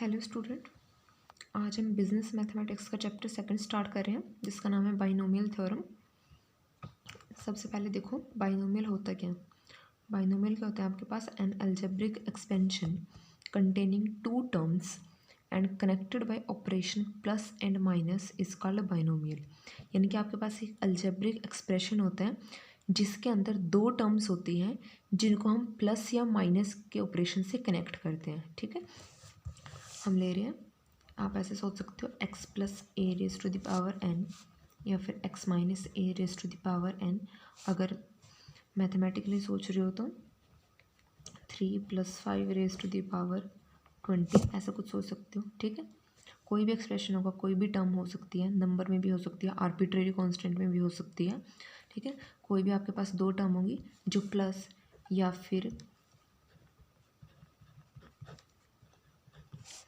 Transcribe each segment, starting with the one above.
Hello student. आज हम business mathematics का चैप्टर सेकंड स्टार्ट कर रहे हैं जिसका नाम है बाइनोमियल थ्योरम। सबसे पहले देखो बाइनोमियल होता क्या है। बाइनोमियल क्या होता है, आपके पास an algebraic expansion containing two terms and connected by operation plus and minus is called binomial. यानी कि आपके पास एक अलजेब्रिक एक्सप्रेशन होता है जिसके अंदर दो टर्म्स होती हैं जिनको हम प्लस या माइनस के ऑपरेशन से कनेक्ट करते हैं। ठीक है, हम ले रहे हैं, आप ऐसे सोच सकते हो x plus a raise to the power n या फिर x minus a raise to the power n. अगर मैथमेटिकली सोच रहे हो तो 3 + 5 रेज टू द पावर 20, ऐसा कुछ सोच सकते हो। ठीक है, कोई भी एक्सप्रेशन होगा, कोई भी टर्म हो सकती है, नंबर में भी हो सकती है, आर्बिट्रेरी कांस्टेंट में भी हो सकती है। ठीक है, कोई भी आपके पास दो टर्म होगी जो प्लस या फिर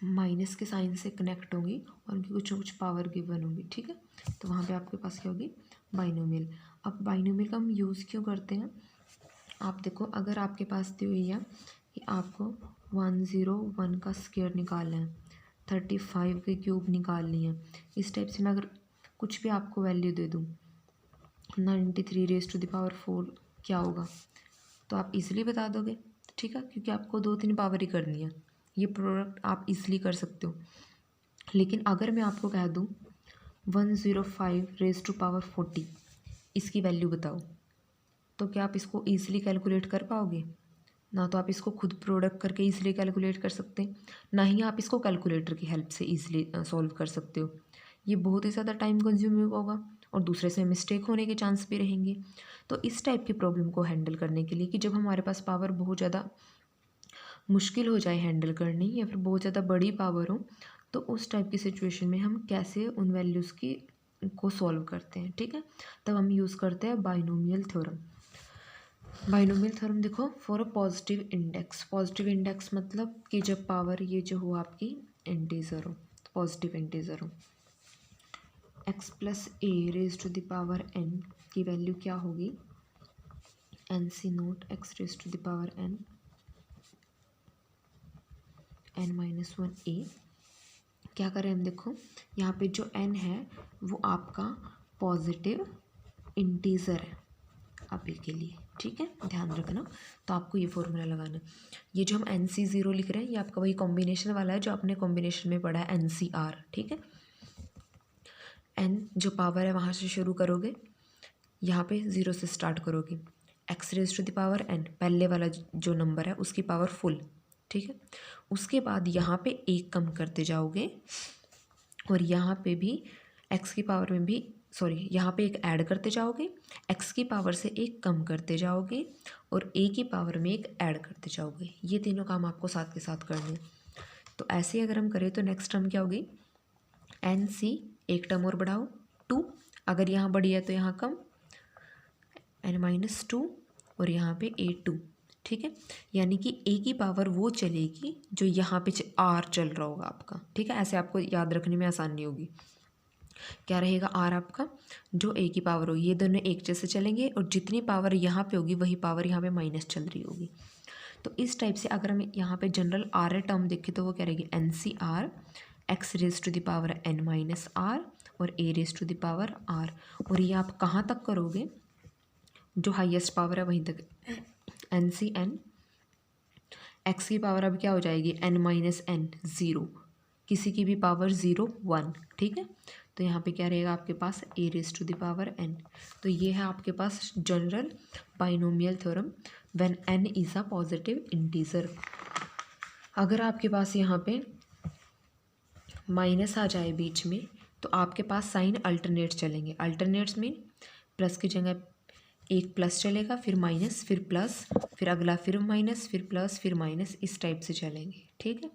माइनस के साइन से कनेक्ट होगी और उनकी कुछ कुछ पावर गिवन होगी। ठीक है, तो वहाँ पे आपके पास क्या होगी, बाइनोमियल। अब बाइनोमियल का हम यूज़ क्यों करते हैं, आप देखो, अगर आपके पास दी हुई है कि आपको 101 का स्क्वायर निकालना है, 35 के क्यूब निकालनी है, इस टाइप से मैं अगर कुछ भी आपको वैल्यू दे दूँ 93 रेज टू द पावर 4 क्या होगा, तो आप इजीली बता दोगे। ठीक है, क्योंकि आपको 2-3 पावर ही करनी है, ये प्रोडक्ट आप इजीली कर सकते हो। लेकिन अगर मैं आपको कह दूँ 105 रेज टू पावर 40 इसकी वैल्यू बताओ, तो क्या आप इसको ईजिली कैलकुलेट कर पाओगे? ना तो आप इसको खुद प्रोडक्ट करके ईजिली कैलकुलेट कर सकते हैं, ना ही आप इसको कैलकुलेटर की हेल्प से ईजिली सॉल्व कर सकते हो। ये बहुत ही ज़्यादा टाइम कंज्यूमिंग होगा और दूसरे से मिस्टेक होने के चांस भी रहेंगे। तो इस टाइप की प्रॉब्लम को हैंडल करने के लिए कि जब हमारे पास पावर बहुत ज़्यादा मुश्किल हो जाए हैंडल करनी या फिर बहुत ज़्यादा बड़ी पावर हो, तो उस टाइप की सिचुएशन में हम कैसे उन वैल्यूज़ की को सॉल्व करते हैं। ठीक है, तब हम यूज़ करते हैं बाइनोमियल थ्योरम। बाइनोमियल थ्योरम देखो, for a positive index. Positive index मतलब कि जब पावर ये जो हो आपकी इंटीजर हो, पॉजिटिव इंटीजर हो, x plus a raise to the power n की वैल्यू क्या होगी, n C naught x raise to the power n n-1 a. क्या करें हम, देखो यहाँ पे जो n है वो आपका पॉजिटिव इंटीजर है अभी के लिए। ठीक है, ध्यान रखना। तो आपको ये फॉर्मूला लगाना है, ये जो हम NC0 लिख रहे हैं ये आपका वही कॉम्बिनेशन वाला है जो आपने कॉम्बिनेशन में पढ़ा है NCR। ठीक है, n जो पावर है वहाँ से शुरू करोगे, यहाँ पे 0 से स्टार्ट करोगे, x raise to the power n पहले वाला जो नंबर है उसकी पावर फुल। ठीक है, उसके बाद यहाँ पे एक कम करते जाओगे और यहाँ पे भी एक्स की पावर में भी यहाँ पे एक ऐड करते जाओगे, एक्स की पावर से एक कम करते जाओगे और ए की पावर में एक ऐड करते जाओगे। ये तीनों काम आपको साथ के साथ करने। तो ऐसे अगर हम करें तो नेक्स्ट टर्म क्या होगी, एन सी, एक टर्म और बढ़ाओ 2, अगर यहाँ बढ़ी है तो यहाँ कम n-2 और यहाँ पे a2। ठीक है, यानी कि ए की पावर वो चलेगी जो यहाँ पे आर चल रहा होगा आपका। ठीक है, ऐसे आपको याद रखने में आसानी होगी। क्या रहेगा, आर आपका जो ए की पावर होगी, ये दोनों एक जैसे चलेंगे और जितनी पावर यहाँ पे होगी वही पावर यहाँ पे माइनस चल रही होगी। तो इस टाइप से अगर हम यहाँ पे जनरल आर टर्म देखें तो वो क्या रहेगी, n C r x raise to the power n-r और a raise to the power r। और ये आप कहाँ तक करोगे, जो हाईएस्ट पावर है वहीं तक, एन सी एन एक्स की पावर अब क्या हो जाएगी n-n 0, किसी की भी पावर 0 1। ठीक है, तो यहाँ पे क्या रहेगा आपके पास a raise to the power n। तो ये है आपके पास general binomial theorem when n is a positive integer. अगर आपके पास यहाँ पे माइनस आ जाए बीच में तो आपके पास साइन अल्टरनेट चलेंगे। अल्टरनेट्स में प्लस की जगह एक प्लस चलेगा, फिर माइनस, फिर प्लस, फिर अगला फिर माइनस, फिर प्लस, फिर माइनस, इस टाइप से चलेंगे। ठीक है,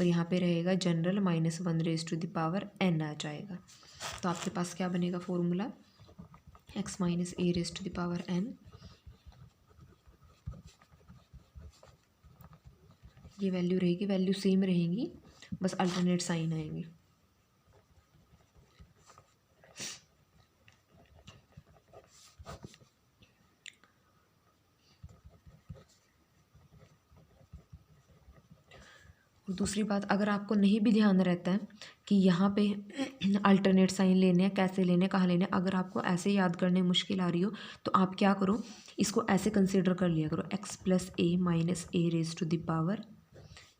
और यहाँ पे रहेगा general -1 raise to the power n आ जाएगा। तो आपके पास क्या बनेगा formula, x minus a raise to the power n, ये वैल्यू रहेगी, वैल्यू सेम रहेंगी, बस अल्टरनेट साइन आएंगे। दूसरी बात, अगर आपको नहीं भी ध्यान रहता है कि यहाँ पे अल्टरनेट साइन लेने हैं, कैसे लेने, कहाँ लेने, अगर आपको ऐसे याद करने में मुश्किल आ रही हो तो आप क्या करो, इसको ऐसे कंसिडर कर लिया करो, x plus a minus a raise to the power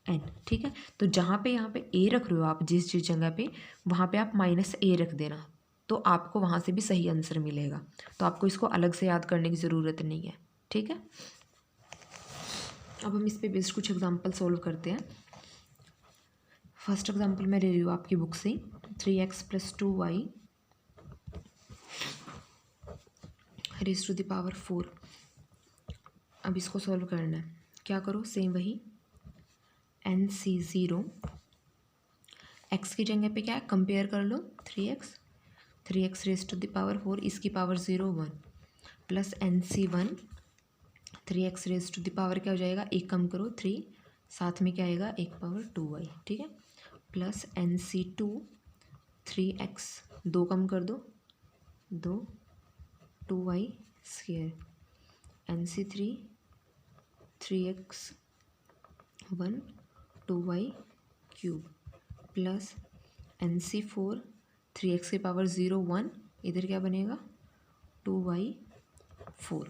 n। ठीक है, तो जहाँ पे यहाँ पे a रख रहे हो आप, जिस जिस जगह पे, वहाँ पे आप माइनस a रख देना, तो आपको वहाँ से भी सही आंसर मिलेगा। तो आपको इसको अलग से याद करने की ज़रूरत नहीं है। ठीक है, अब हम इस पे बेस्ड कुछ एग्जांपल सॉल्व करते हैं। फर्स्ट एग्जांपल मैं ले रही हूँ आपकी बुक से, 3x plus 2y raise to the power 4। अब इसको सॉल्व करना है, क्या करो, सेम वही NC0, x की जगह पे क्या है, कंपेयर कर लो, 3x raise to the power 4, इसकी power 0 1, plus NC1, 3x raise to the power क्या हो जाएगा, एक कम करो 3, साथ में क्या आएगा, एक पावर 2y। ठीक है, प्लस NC2, 3x, दो कम कर दो, 2, 2y square, NC3, 3x 1, 2y cube, plus NC4, 3x की पावर 0 1, इधर क्या बनेगा, 2y 4,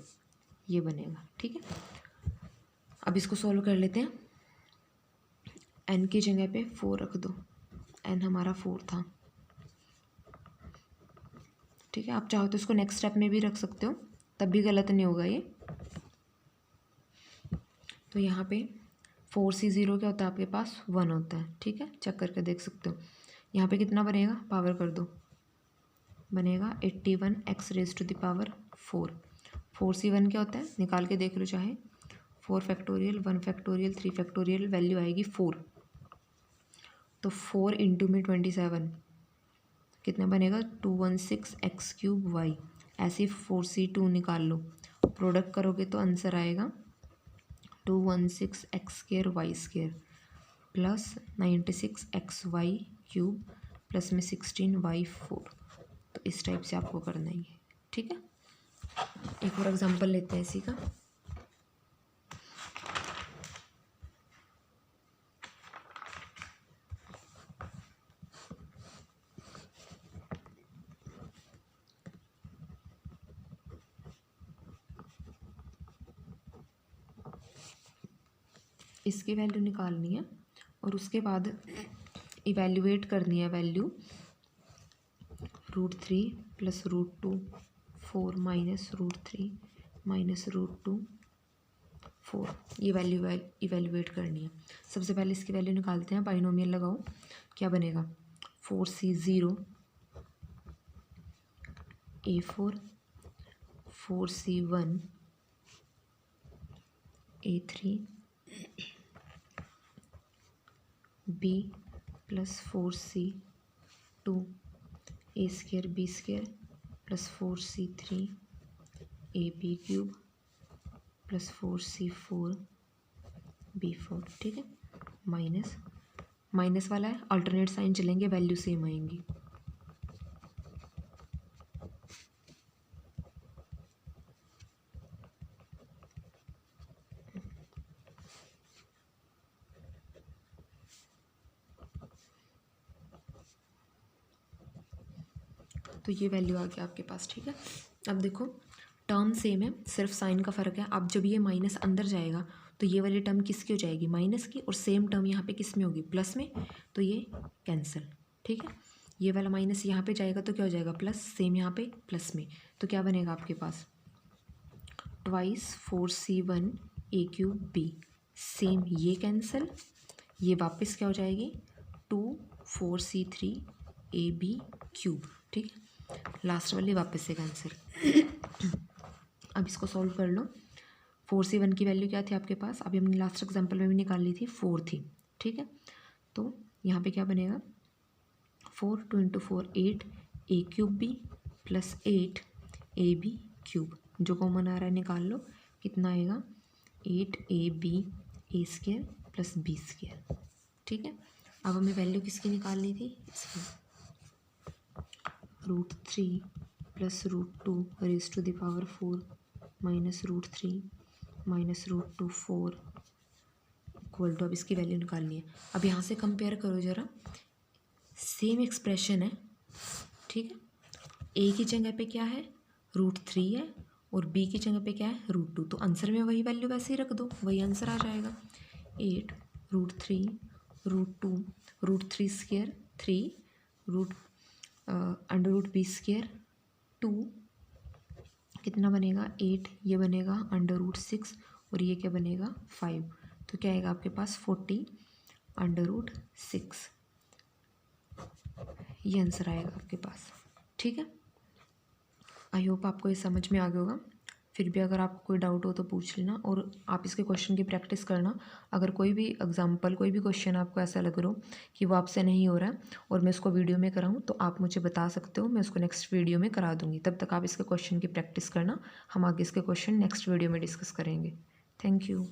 ये बनेगा। ठीक है, अब इसको सॉल्व कर लेते हैं। n की जगह पे 4 रख दो, n हमारा 4 था। ठीक है, आप चाहो तो इसको नेक्स्ट स्टेप में भी रख सकते हो, तब भी गलत नहीं होगा ये। तो यहाँ पे 4C0 क्या होता है आपके पास, 1 होता है। ठीक है, चेक करके देख सकते हो। यहाँ पे कितना बनेगा, पावर कर दो, बनेगा 81 x raise to the power 4। 4C1 क्या होता है, निकाल के देख लो चाहे, 4 फैक्टोरियल, 1 फैक्टोरियल, 3 फैक्टोरियल, वैल्यू आएगी 4। तो 4 इंटू में 27 कितना बनेगा, 216 x क्यूब y। ऐसे 4C2 निकाल लो, प्रोडक्ट करोगे तो आंसर आएगा 216 x square y square plus 96 x y cube plus में 16y4। तो इस टाइप से आपको करना ही है। ठीक है, एक और एग्जांपल लेते हैं इसी का। इसकी वैल्यू निकालनी है और उसके बाद इवेल्युएट करनी है वैल्यू, √3 प्लस √2 4 माइनस √3 माइनस √2 4, ये वैल्यू इवेल्युएट करनी है। सबसे पहले इसकी वैल्यू निकालते हैं, बाइनोमियल लगाओ, क्या बनेगा, 4C0 A4, 4C1 A3 B plus 4C2 A square B square plus 4C3 AB cube plus 4C4 B4। ठीक है, माइनस माइनस वाला है, अल्टरनेट साइन चलेंगे, वैल्यू सेम आएंगी। तो ये वैल्यू आ गया आपके पास। ठीक है, अब देखो टर्म सेम है, सिर्फ साइन का फ़र्क है। अब जब ये माइनस अंदर जाएगा तो ये वाली टर्म किसकी हो जाएगी, माइनस की, और सेम टर्म यहाँ पे किस में होगी, प्लस में, तो ये कैंसिल। ठीक है, ये वाला माइनस यहाँ पे जाएगा तो क्या हो जाएगा, प्लस, सेम यहाँ पे प्लस में, तो क्या बनेगा आपके पास, 2 4C1 A cube B, same ये कैंसिल, ये वापस क्या हो जाएगी, 2 4C3 AB क्यूब। ठीक है, लास्ट वाली वापस से कैंसिल। अब इसको सॉल्व कर लो। 4C1 की वैल्यू क्या थी आपके पास, अभी हमने लास्ट एग्जांपल में भी निकाल ली थी, 4 थी। ठीक है, तो यहाँ पे क्या बनेगा, 4 2 into 4 8 A cube B plus 8 AB cube, जो कॉमन आ रहा है निकाल लो, कितना आएगा, 8AB A square plus B square. ठीक है, अब हमें वैल्यू किसकी निकालनी थी, इसकी, √3 plus √2 raise to the power 4 minus √3 minus √2 4 equal to, अब इसकी वैल्यू निकालनी है। अब यहाँ से कंपेयर करो ज़रा, सेम एक्सप्रेशन है, ठीक है। ए की जगह पे क्या है, √3 है, और बी की जगह पे क्या है, √2। तो आंसर में वही वैल्यू वैसे ही रख दो, वही आंसर आ जाएगा। 8 √3 √2 √3 स्क्वायर 3 रूट √b² 2, कितना बनेगा 8, ये बनेगा √6 और ये क्या बनेगा 5। तो क्या आएगा आपके पास 40 √6, ये आंसर आएगा आपके पास, ठीक है। आई होप आपको ये समझ में आ गया होगा। फिर भी अगर आपको कोई डाउट हो तो पूछ लेना, और आप इसके क्वेश्चन की प्रैक्टिस करना। अगर कोई भी एग्जांपल, कोई भी क्वेश्चन आपको ऐसा लग रहा हो कि वो आपसे नहीं हो रहा है और मैं उसको वीडियो में कराऊँ, तो आप मुझे बता सकते हो, मैं उसको नेक्स्ट वीडियो में करा दूँगी। तब तक आप इसके क्वेश्चन की प्रैक्टिस करना, हम आगे इसके क्वेश्चन नेक्स्ट वीडियो में डिस्कस करेंगे। Thank you.